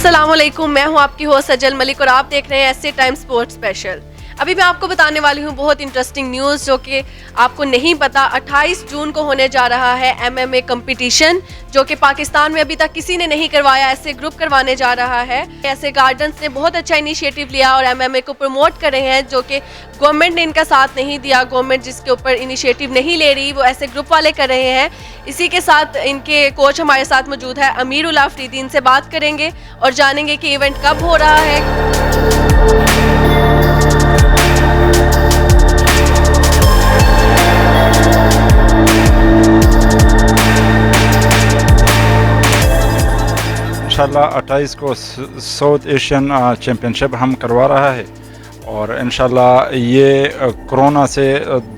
अस्सलाम वालेकुम, मैं हूं आपकी होस्ट सजल मलिक और आप देख रहे हैं ऐसे टाइम स्पोर्ट्स स्पेशल। अभी मैं आपको बताने वाली हूं बहुत इंटरेस्टिंग न्यूज़ जो कि आपको नहीं पता। 28 जून को होने जा रहा है MMA कंपटीशन, जो कि पाकिस्तान में अभी तक किसी ने नहीं करवाया। ऐसे ग्रुप करवाने जा रहा है। ऐसे गार्डन्स ने बहुत अच्छा इनिशिएटिव लिया और MMA को प्रमोट कर रहे हैं, जो कि गवर्नमेंट ने इनका साथ नहीं दिया। गवर्नमेंट जिसके ऊपर इनिशिएटिव नहीं ले रही, वो ऐसे ग्रुप वाले कर रहे हैं। इसी के साथ इनके कोच हमारे साथ मौजूद है अमीरुल अफरीदी। इनसे बात करेंगे और जानेंगे कि इवेंट कब हो रहा है। इंशाल्लाह 28 को साउथ एशियन चैम्पियनशिप हम करवा रहा है और इंशाल्लाह ये कोरोना से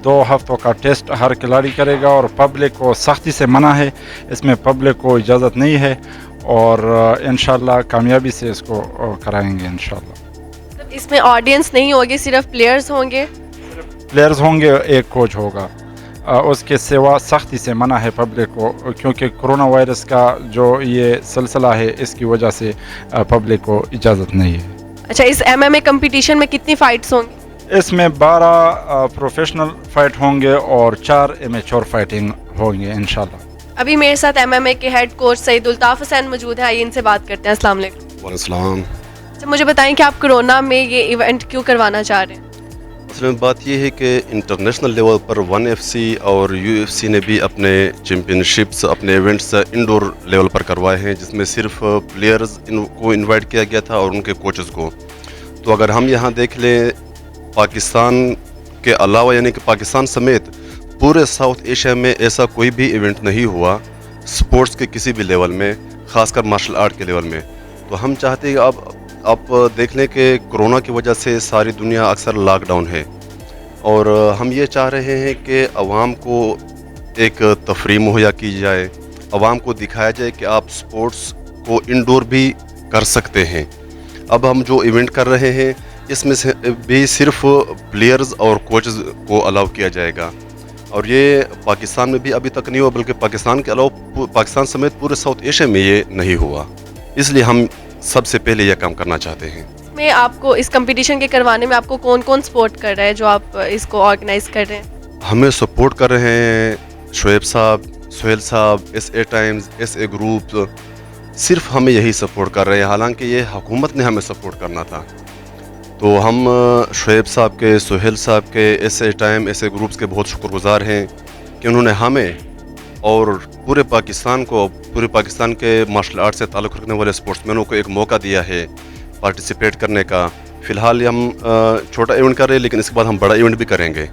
2 हफ्तों का टेस्ट हर खिलाड़ी करेगा और पब्लिक को सख्ती से मना है, इसमें पब्लिक को इजाज़त नहीं है और इंशाल्लाह कामयाबी से इसको कराएंगे इंशाल्लाह। इसमें ऑडियंस नहीं होगी, सिर्फ प्लेयर्स होंगे? प्लेयर्स होंगे, एक कोच होगा। उसके सिवा सख्ती से मना है पब्लिक को, क्योंकि कोरोना वायरस का जो ये सिलसिला है इसकी वजह से पब्लिक को इजाज़त नहीं है। अच्छा, इस MMA कंपटीशन में कितनी फाइट्स होंगी? इसमें 12 प्रोफेशनल फाइट होंगे और 4 एमेच्योर फाइटिंग होंगे इंशाल्लाह। अभी मेरे साथ MMA के हेड कोच सईद उल्ताफ हुसैन मौजूद हैं। आइए इनसे बात करते हैं। अस्सलाम वालेकुम। वालेकुम। अच्छा, मुझे बताएं कि आप कोरोना में ये इवेंट क्यों करवाना चाह रहे हैं? असल में बात यह है कि इंटरनेशनल लेवल पर 1FC और UFC ने भी अपने चैम्पियनशिप्स, अपने इवेंट्स इंडोर लेवल पर करवाए हैं, जिसमें सिर्फ प्लेयर्स को इनवाइट किया गया था और उनके कोचेस को। तो अगर हम यहाँ देख लें, पाकिस्तान के अलावा यानी कि पाकिस्तान समेत पूरे साउथ एशिया में ऐसा कोई भी इवेंट नहीं हुआ स्पोर्ट्स के किसी भी लेवल में, ख़ासकर मार्शल आर्ट के लेवल में। तो हम चाहते हैं अब आप देख लें कि कोरोना की वजह से सारी दुनिया अक्सर लॉकडाउन है और हम ये चाह रहे हैं कि अवाम को एक तफरीह मुहैया की जाए, अवाम को दिखाया जाए कि आप स्पोर्ट्स को इंडोर भी कर सकते हैं। अब हम जो इवेंट कर रहे हैं इसमें से भी सिर्फ प्लेयर्स और कोचेस को अलाउ किया जाएगा और ये पाकिस्तान में भी अभी तक नहीं हुआ, बल्कि पाकिस्तान के अलावा पाकिस्तान समेत पूरे साउथ एशिया में ये नहीं हुआ। इसलिए हम सबसे पहले यह काम करना चाहते हैं। में आपको इस कंपटीशन के करवाने में आपको कौन कौन सपोर्ट कर रहा है जो आप इसको ऑर्गेनाइज कर रहे हैं? हमें सपोर्ट कर रहे हैं शोएब साहब, सुहेल साहब, SA टाइम्स, SA ग्रुप, सिर्फ हमें यही सपोर्ट कर रहे हैं। हालांकि ये हुकूमत ने हमें सपोर्ट करना था। तो हम शोएब साहब के, सुहेल साहब के, SA टाइम, SA ग्रुप्स के बहुत शुक्रगुजार हैं कि उन्होंने हमें और पूरे पाकिस्तान को, पूरे पाकिस्तान के मार्शल आर्ट से ताल्लुक़ रखने वाले स्पोर्ट्समैनों को एक मौका दिया है पार्टिसिपेट करने का। फ़िलहाल हम छोटा इवेंट कर रहे हैं, लेकिन इसके बाद हम बड़ा इवेंट भी करेंगे।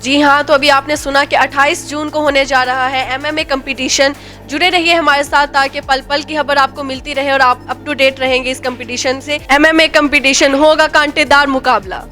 जी हाँ, तो अभी आपने सुना कि 28 जून को होने जा रहा है MMA कंपटीशन। जुड़े रहिए हमारे साथ ताकि पल पल की खबर आपको मिलती रहे और आप अप टू डेट रहेंगे इस कंपटीशन से। MMA कंपटीशन होगा कांटेदार मुकाबला।